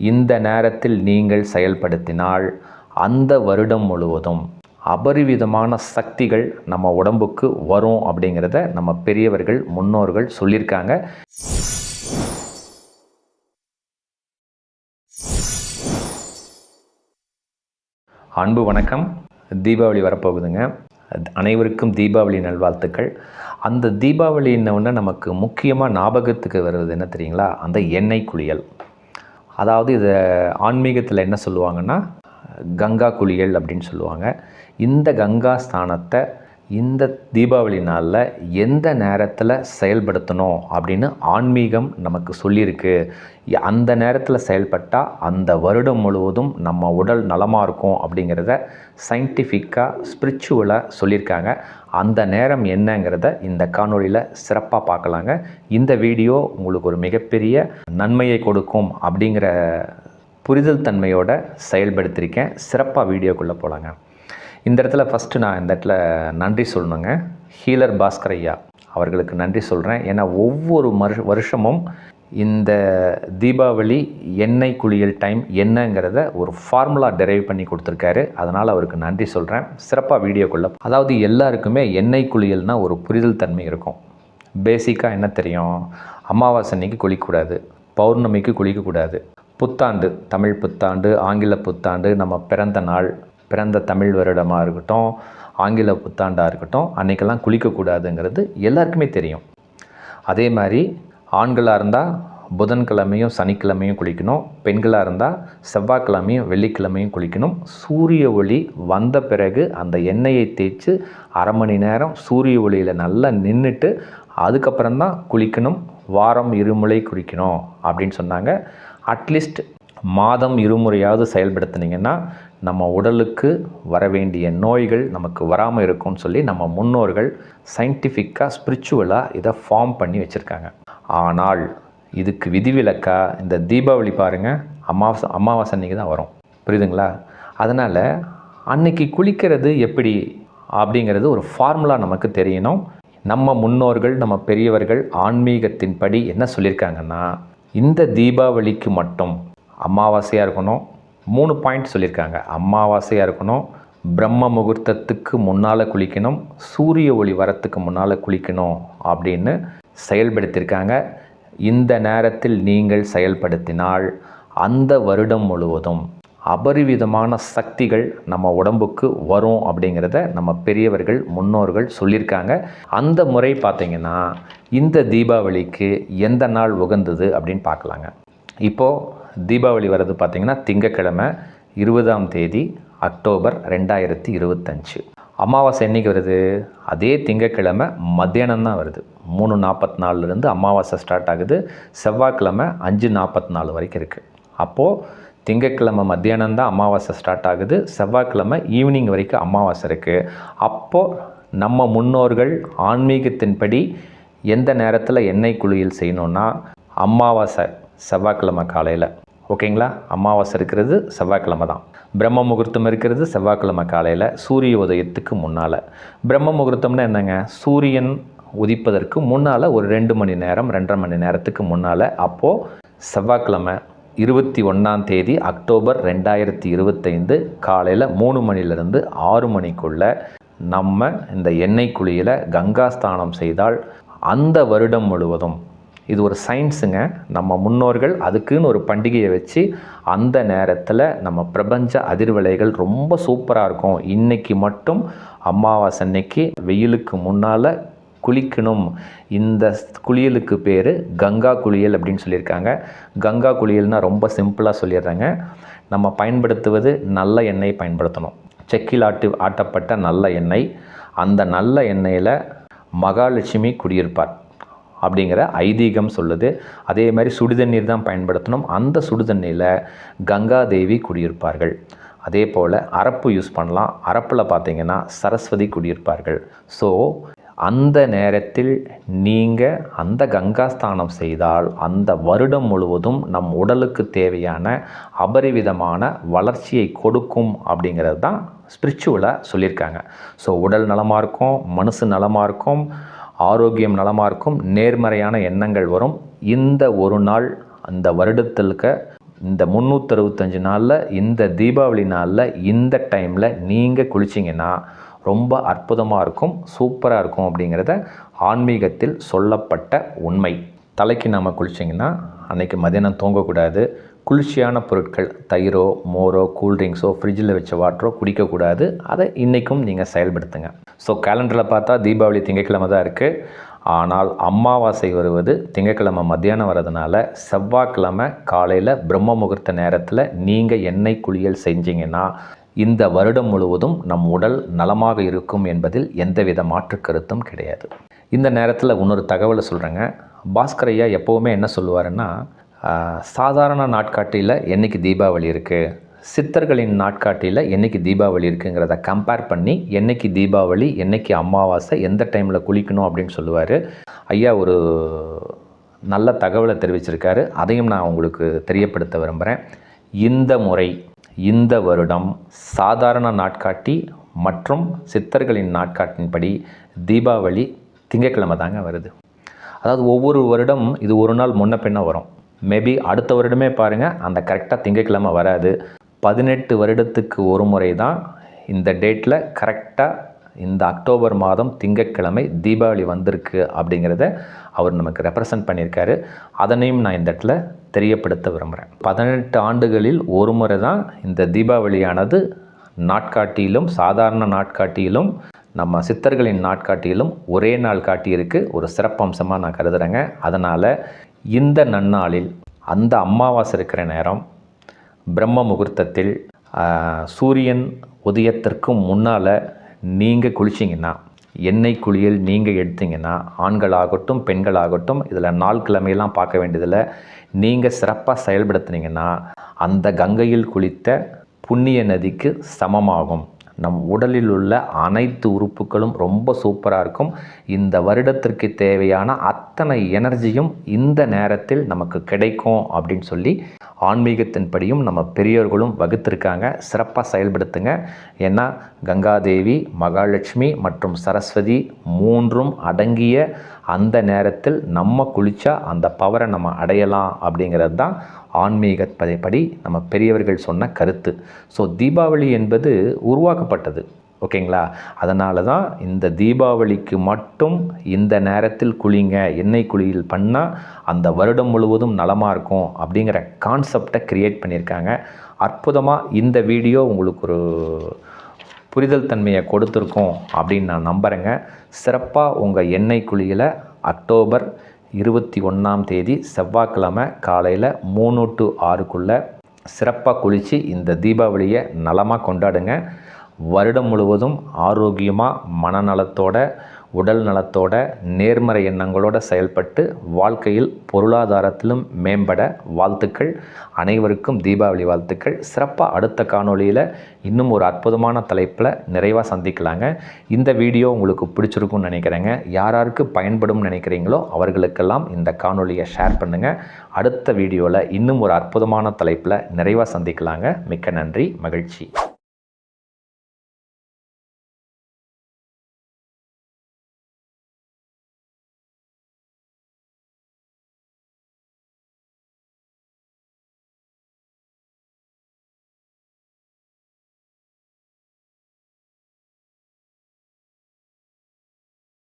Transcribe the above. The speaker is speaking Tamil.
இந்த நேரத்தில் நீங்கள் செயல்படுத்தினால் அந்த வருடம் முழுவதும் அபரிவிதமான சக்திகள் நம்ம உடம்புக்கு வரும் அப்படிங்கிறத நம்ம பெரியவர்கள் முன்னோர்கள் சொல்லியிருக்காங்க. அன்பு வணக்கம். தீபாவளி வரப்போகுதுங்க. அனைவருக்கும் தீபாவளி நல்வாழ்த்துக்கள். அந்த தீபாவளின்னொன்று நமக்கு முக்கியமாக ஞாபகத்துக்கு வருவது என்ன தெரியுங்களா? அந்த எண்ணெய் குளியல். அதாவது இதை ஆன்மீகத்தில் என்ன சொல்லுவாங்கன்னா கங்கா குளியல் அப்படின்னு சொல்லுவாங்க. இந்த கங்கா ஸ்தானத்தை இந்த தீபாவளி நாளில் எந்த நேரத்தில் செயல்படுத்தணும் அப்படின்னு ஆன்மீகம் நமக்கு சொல்லியிருக்கு. அந்த நேரத்தில் செயல்பட்டால் அந்த வருடம் முழுவதும் நம்ம உடல் நலமாக இருக்கும் அப்படிங்கிறத சயின்டிஃபிக்காக ஸ்பிரிச்சுவலாக சொல்லியிருக்காங்க. அந்த நேரம் என்னங்கிறத இந்த காணொளியில் சிறப்பாக பார்க்கலாங்க. இந்த வீடியோ உங்களுக்கு ஒரு மிகப்பெரிய நன்மையை கொடுக்கும் அப்படிங்கிற புரிதல் தன்மையோட செயல்படுத்தியிருக்கேன். சிறப்பாக வீடியோக்குள்ளே போகலாங்க. இந்த இடத்துல ஃபஸ்ட்டு நான் இந்த இடத்துல நன்றி சொல்லணுங்க. ஹீலர் பாஸ்கர் ஐயா அவர்களுக்கு நன்றி சொல்கிறேன். ஏன்னா ஒவ்வொரு வருஷமும் இந்த தீபாவளி எண்ணெய் குளியல் டைம் என்னங்கிறத ஒரு ஃபார்முலா டெரைவ் பண்ணி கொடுத்துருக்காரு. அதனால் அவருக்கு நன்றி சொல்கிறேன். சிறப்பாக வீடியோக்குள்ளே, அதாவது எல்லாருக்குமே எண்ணெய் குளியல்னால் ஒரு புரிதல் தன்மை இருக்கும். பேசிக்காக என்ன தெரியும்? அமாவாசை அன்னைக்கு குளிக்கக்கூடாது, பௌர்ணமிக்கு குளிக்கக்கூடாது, புத்தாண்டு, தமிழ் புத்தாண்டு, ஆங்கில புத்தாண்டு, நம்ம பிறந்த நாள், பிறந்த தமிழ் வருடமாக இருக்கட்டும், ஆங்கில புத்தாண்டாக இருக்கட்டும், அன்றைக்கெல்லாம் குளிக்கக்கூடாதுங்கிறது எல்லாருக்குமே தெரியும். அதே மாதிரி ஆண்களாக இருந்தால் புதன்கிழமையும் சனிக்கிழமையும் குளிக்கணும், பெண்களாக இருந்தால் செவ்வாய்க்கிழமையும் வெள்ளிக்கிழமையும் குளிக்கணும். சூரிய ஒளி வந்த பிறகு அந்த எண்ணெயை தேய்ச்சி அரை மணி நேரம் சூரிய ஒளியில் நல்லா நின்றுட்டு அதுக்கப்புறம்தான் குளிக்கணும். வாரம் இருமுறை குளிக்கணும் அப்படின்னு சொன்னாங்க. அட்லீஸ்ட் மாதம் இருமுறையாவது செயல்படுத்தினீங்கன்னா நம்ம உடலுக்கு வர வேண்டிய நோய்கள் நமக்கு வராமல் இருக்கும்னு சொல்லி நம்ம முன்னோர்கள் சயின்டிஃபிக்காக ஸ்பிரிச்சுவலாக இதை ஃபார்ம் பண்ணி வச்சுருக்காங்க. ஆனால் இதுக்கு விதிவிலக்காக இந்த தீபாவளி பாருங்கள், அமாவாசை அன்றைக்கி தான் வரும், புரியுதுங்களா? அதனால் அன்னைக்கு குளிக்கிறது எப்படி அப்படிங்கிறது ஒரு ஃபார்முலா நமக்கு தெரியணும். நம்ம முன்னோர்கள், நம்ம பெரியவர்கள் ஆன்மீகத்தின்படி என்ன சொல்லியிருக்காங்கன்னா, இந்த தீபாவளிக்கு மட்டும் அமாவாசையாக இருக்கணும். 3 பாயிண்ட் சொல்லியிருக்காங்க. அமாவாசையாக இருக்கணும், பிரம்ம முகூர்த்தத்துக்கு முன்னால் குளிக்கணும், சூரிய ஒளி வரத்துக்கு முன்னால் குளிக்கணும் அப்படின்னு செயல்படுத்தியிருக்காங்க. இந்த நேரத்தில் நீங்கள் செயல்படுத்தினால் அந்த வருடம் முழுவதும் அபரிவிதமான சக்திகள் நம்ம உடம்புக்கு வரும் அப்படிங்கிறத நம்ம பெரியவர்கள் முன்னோர்கள் சொல்லியிருக்காங்க. அந்த முறை பார்த்திங்கன்னா இந்த தீபாவளிக்கு எந்த நாள் உகந்தது அப்படின்னு பார்க்கலாங்க. இப்போது தீபாவளி வர்றது பார்த்திங்கன்னா திங்கக்கிழமை 20ஆம் தேதி அக்டோபர் 2025. அமாவாசை என்றைக்கு வருது? அதே திங்கக்கிழமை மத்தியானம் தான் வருது. 3:44 அமாவாசை ஸ்டார்ட் ஆகுது. செவ்வாய்க்கிழமை 5:44 வரைக்கும் இருக்குது. அப்போது திங்கக்கிழமை மத்தியானம் தான் அமாவாசை ஸ்டார்ட் ஆகுது, செவ்வாய்க்கிழமை ஈவினிங் வரைக்கும் அமாவாசை இருக்குது. அப்போது நம்ம முன்னோர்கள் ஆன்மீகத்தின்படி எந்த நேரத்தில் எண்ணெய் குளியல் செய்யணுன்னா அமாவாசை செவ்வாய்க்கிழமை காலையில், ஓகேங்களா? அமாவாசை இருக்கிறது செவ்வாய்க்கிழமை தான். பிரம்ம முகூர்த்தம் இருக்கிறது செவ்வாய்க்கிழமை காலையில் சூரிய உதயத்துக்கு முன்னால். பிரம்ம முகூர்த்தம்னா என்னங்க? சூரியன் உதிப்பதற்கு முன்னால் ஒரு 2 மணி நேரம் 2.5 மணி நேரத்துக்கு முன்னால். அப்போது செவ்வாய்க்கிழமை 21ஆம் தேதி அக்டோபர் 2025 காலையில் 3 மணிலேருந்து 6 மணிக்குள்ளே நம்ம இந்த எண்ணெய் குளியலை கங்கா ஸ்நானம் செய்தால் அந்த வருடம் முழுவதும், இது ஒரு சயின்ஸுங்க, நம்ம முன்னோர்கள் அதுக்குன்னு ஒரு பண்டிகையை வச்சு அந்த நேரத்தில் நம்ம பிரபஞ்ச அதிர்வலைகள் ரொம்ப சூப்பராக இருக்கும். இன்றைக்கி மட்டும் அமாவாசை அன்னைக்கு வெயிலுக்கு முன்னால் குளிக்கணும். இந்த குளியலுக்கு பேர் கங்கா குளியல் அப்படின்னு சொல்லியிருக்காங்க. கங்கா குளியல்னால் ரொம்ப சிம்பிளாக சொல்லிடுறாங்க. நம்ம பயன்படுத்துவது நல்ல எண்ணெய் பயன்படுத்தணும். செக்கில் ஆட்டப்பட்ட நல்ல எண்ணெய். அந்த நல்ல எண்ணெயில் மகாலட்சுமி குடியிருப்பார் அப்படிங்கிற ஐதீகம் சொல்லுது. அதே மாதிரி சுடுதண்ணீர் தான் பயன்படுத்தணும். அந்த சுடுதண்ணீரில் கங்கா தேவி குடியிருப்பார்கள். அதே போல் அரப்பு யூஸ் பண்ணலாம். அரப்பில் பார்த்திங்கன்னா சரஸ்வதி குடியிருப்பார்கள். ஸோ அந்த நேரத்தில் நீங்கள் அந்த கங்கா ஸ்நானம் செய்தால் அந்த வருடம் முழுவதும் நம் உடலுக்கு தேவையான அபரிவிதமான வளர்ச்சியை கொடுக்கும் அப்படிங்கிறது தான் ஸ்பிரிச்சுவலாக சொல்லியிருக்காங்க. ஸோ உடல் நலமாக இருக்கும், மனசு நலமாக இருக்கும், ஆரோக்கியம் நலமாக இருக்கும், நேர்மறையான எண்ணங்கள் வரும். இந்த ஒரு நாள் அந்த வருடத்திற்கு இந்த 365 நாளில் இந்த தீபாவளி நாளில் இந்த டைமில் நீங்கள் குளிச்சிங்கன்னா ரொம்ப அற்புதமாக இருக்கும், சூப்பராக இருக்கும் அப்படிங்கிறத ஆன்மீகத்தில் சொல்லப்பட்ட உண்மை. தலைக்கு நாம் குளிச்சிங்கன்னா அன்றைக்கி மதியானம் தூங்கக்கூடாது. குளிர்ச்சியான பொருட்கள் தயிரோ மோரோ கூல்ட்ரிங்க்ஸோ ஃப்ரிட்ஜில் வச்ச வாட்டரோ குடிக்கக்கூடாது. அதை இன்றைக்கும் நீங்கள் செயல்படுத்துங்க. ஸோ கேலண்டரில் பார்த்தா தீபாவளி திங்கட்கிழமை தான் இருக்குது. ஆனால் அமாவாசை வருவது திங்கட்கிழமை மத்தியானம் வரதுனால செவ்வாய்க்கிழமை காலையில் பிரம்ம முகூர்த்த நேரத்தில் நீங்கள் எண்ணெய் குளியல் செஞ்சீங்கன்னா இந்த வருடம் முழுவதும் நம் உடல் நலமாக இருக்கும் என்பதில் எந்தவித மாற்று கருத்தும் கிடையாது. இந்த நேரத்தில் இன்னொரு தகவலை சொல்கிறேங்க. பாஸ்கர் ஐயா எப்போவுமே என்ன சொல்லுவாருன்னா, சாதாரண நாட்காட்டியில் என்றைக்கு தீபாவளி இருக்குது, சித்தர்களின் நாட்காட்டியில் என்றைக்கு தீபாவளி இருக்குங்கிறத கம்பேர் பண்ணி என்றைக்கு தீபாவளி என்றைக்கு அமாவாசை எந்த டைமில் குளிக்கணும் அப்படின்னு சொல்லுவார். ஐயா ஒரு நல்ல தகவலை தெரிவிச்சிருக்காரு. அதையும் நான் உங்களுக்கு தெரியப்படுத்த விரும்புகிறேன். இந்த முறை இந்த வருடம் சாதாரண நாட்காட்டி மற்றும் சித்தர்களின் நாட்காட்டின்படி தீபாவளி திங்கட்கிழமை தாங்க வருது. அதாவது ஒவ்வொரு வருடம் இது ஒரு நாள் முன்ன பின்ன வரும். மேபி அடுத்த வருடமே பாருங்கள் அந்த கரெக்டாக திங்கட்கிழமை வராது. 18 வருடத்துக்கு ஒரு முறை தான் இந்த டேட்டில் கரெக்டாக இந்த அக்டோபர் மாதம் திங்கட்கிழமை தீபாவளி வந்திருக்கு அப்படிங்கிறத அவர் நமக்கு ரெப்ரசன்ட் பண்ணியிருக்காரு. அதனையும் நான் இந்த இடத்துல தெரியப்படுத்த விரும்புகிறேன். 18 ஆண்டுகளில் ஒரு முறை தான் இந்த தீபாவளியானது நாட்காட்டியிலும் சாதாரண நாட்காட்டியிலும் நம்ம சித்தர்களின் நாட்காட்டியிலும் ஒரே நாள் காட்டியிருக்கு. ஒரு சிறப்பம்சமாக நான் கருதுகிறேங்க. அதனால் இந்த நன்னாளில் அந்த அமாவாசை இருக்கிற நேரம் பிரம்ம முகூர்த்தத்தில் சூரியன் உதயத்திற்கு முன்னால் நீங்கள் குளிச்சிங்கன்னா, எண்ணெய் குளியல் நீங்கள் எடுத்தீங்கன்னா, ஆண்களாகட்டும் பெண்களாகட்டும் இதில் நாள் கிழமையெல்லாம் பார்க்க வேண்டியதில்லை, நீங்கள் சிறப்பாக செயல்படுத்தினீங்கன்னா அந்த கங்கையில் குளித்த புண்ணிய நதிக்கு சமமாகும். நம் உடலில் உள்ள அனைத்து உறுப்புகளும் ரொம்ப சூப்பராக இருக்கும். இந்த வருடத்திற்கு தேவையான அத்தனை எனர்ஜியும் இந்த நேரத்தில் நமக்கு கிடைக்கும் அப்படின்னு சொல்லி ஆன்மீகத்தின்படியும் நம்ம பெரியோர்களும் வகுத்திருக்காங்க. சிறப்பாக செயல்படுத்துங்க. ஏன்னா கங்காதேவி, மகாலட்சுமி மற்றும் சரஸ்வதி மூன்றும் அடங்கிய அந்த நேரத்தில் நம்ம குளித்தா அந்த பவரை நம்ம அடையலாம் அப்படிங்கிறது தான் ஆன்மீகப்படி நம்ம பெரியவர்கள் சொன்ன கருத்து. ஸோ தீபாவளி என்பது உருவாக்கப்பட்டது, ஓகேங்களா? அதனால தான் இந்த தீபாவளிக்கு மட்டும் இந்த நேரத்தில் குளிங்க, எண்ணெய் குளியல் பண்ணால் அந்த வருடம் முழுவதும் நலமாக இருக்கும் அப்படிங்கிற கான்செப்டை க்ரியேட் பண்ணியிருக்காங்க. அற்புதமாக இந்த வீடியோ உங்களுக்கு ஒரு புரிதல் தன்மையை கொடுத்துருக்கோம் அப்படின்னு நான் நம்புகிறேங்க. சிறப்பாக உங்கள் எண்ணெய் குளியலை அக்டோபர் 21 செவ்வாய்க்கிழமை காலையில் 3 to 6க்குள்ளே சிறப்பாக குளித்து இந்த தீபாவளியை நலமாக கொண்டாடுங்க. வருடம் முழுவதும் ஆரோக்கியமாக மனநலத்தோட உடல் நலத்தோட நேர்மறை எண்ணங்களோடு செயல்பட்டு வாழ்க்கையில் பொருளாதாரத்திலும் மேம்பட வாழ்த்துக்கள். அனைவருக்கும் தீபாவளி வாழ்த்துக்கள். சிறப்பாக அடுத்த காணொளியில் இன்னும் ஒரு அற்புதமான தலைப்பில் நிறைவாக சந்திக்கலாங்க. இந்த வீடியோ உங்களுக்கு பிடிச்சிருக்கும்னு நினைக்கிறேங்க. யாராருக்கு பயன்படும் நினைக்கிறீங்களோ அவர்களுக்கெல்லாம் இந்த காணொளியை ஷேர் பண்ணுங்கள். அடுத்த வீடியோவில் இன்னும் ஒரு அற்புதமான தலைப்பில் நிறைவாக சந்திக்கலாங்க. மிக்க நன்றி, மகிழ்ச்சி.